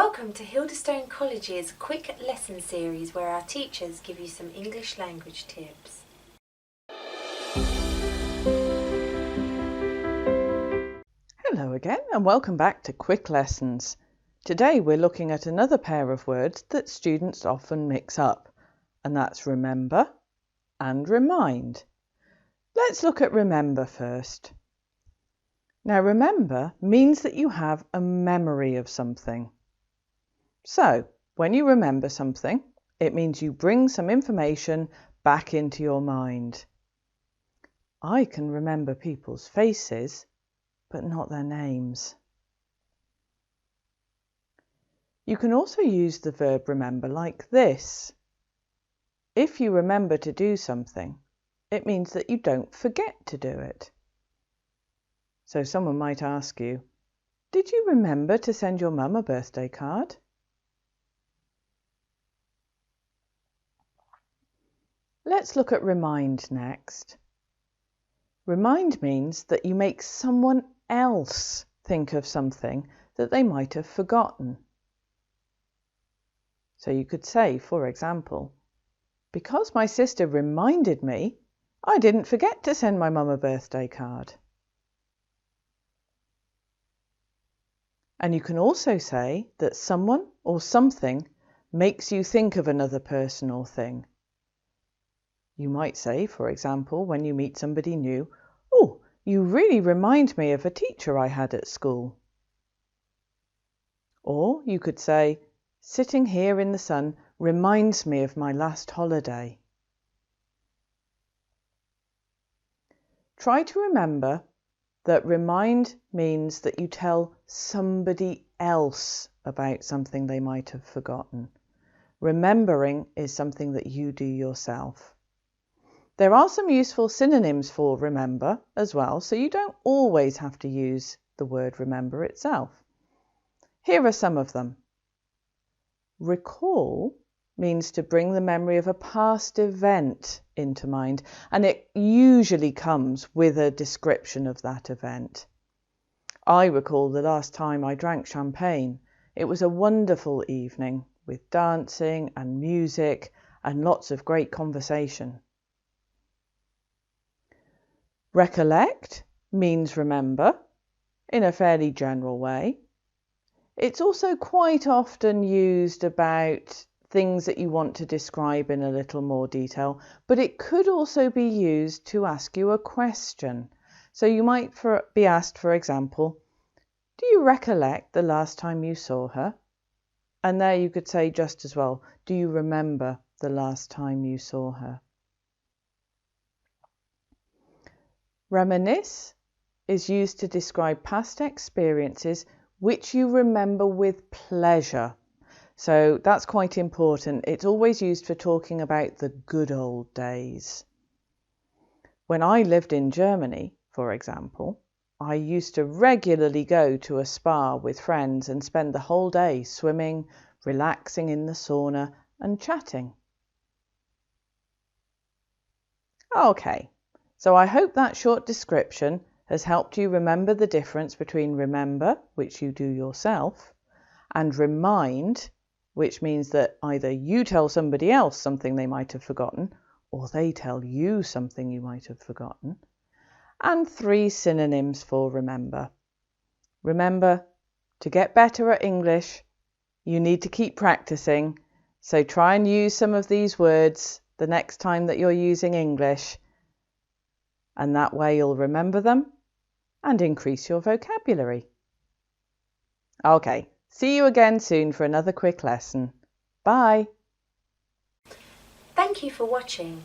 Welcome to Hildestone College's quick lesson series where our teachers give you some English language tips. Hello again and welcome back to Quick Lessons. Today we're looking at another pair of words that students often mix up, and that's remember and remind. Let's look at remember first. Now remember means that you have a memory of something. So, when you remember something, it means you bring some information back into your mind. I can remember people's faces, but not their names. You can also use the verb remember like this. If you remember to do something, it means that you don't forget to do it. So someone might ask you, did you remember to send your mum a birthday card? Let's look at remind next. Remind means that you make someone else think of something that they might have forgotten. So you could say, for example, because my sister reminded me, I didn't forget to send my mum a birthday card. And you can also say that someone or something makes you think of another person or thing. You might say, for example, when you meet somebody new, oh, you really remind me of a teacher I had at school. Or you could say, sitting here in the sun reminds me of my last holiday. Try to remember that remind means that you tell somebody else about something they might have forgotten. Remembering is something that you do yourself. There are some useful synonyms for remember as well, so you don't always have to use the word remember itself. Here are some of them. Recall means to bring the memory of a past event into mind, and it usually comes with a description of that event. I recall the last time I drank champagne. It was a wonderful evening with dancing and music and lots of great conversation. Recollect means remember in a fairly general way. It's also quite often used about things that you want to describe in a little more detail, but it could also be used to ask you a question. So you might be asked, for example, do you recollect the last time you saw her? And there you could say just as well, do you remember the last time you saw her? Reminisce is used to describe past experiences which you remember with pleasure. So that's quite important. It's always used for talking about the good old days. When I lived in Germany, for example, I used to regularly go to a spa with friends and spend the whole day swimming, relaxing in the sauna and chatting. Okay. So I hope that short description has helped you remember the difference between remember, which you do yourself, and remind, which means that either you tell somebody else something they might have forgotten, or they tell you something you might have forgotten, and 3 synonyms for remember. Remember, to get better at English, you need to keep practicing, so try and use some of these words the next time that you're using English, and that way you'll remember them and increase your vocabulary. Okay, see you again soon for another quick lesson. Bye! Thank you for watching.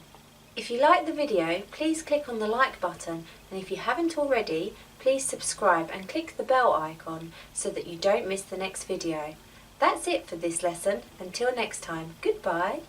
If you liked the video, please click on the like button, and if you haven't already, please subscribe and click the bell icon so that you don't miss the next video. That's it for this lesson. Until next time, goodbye!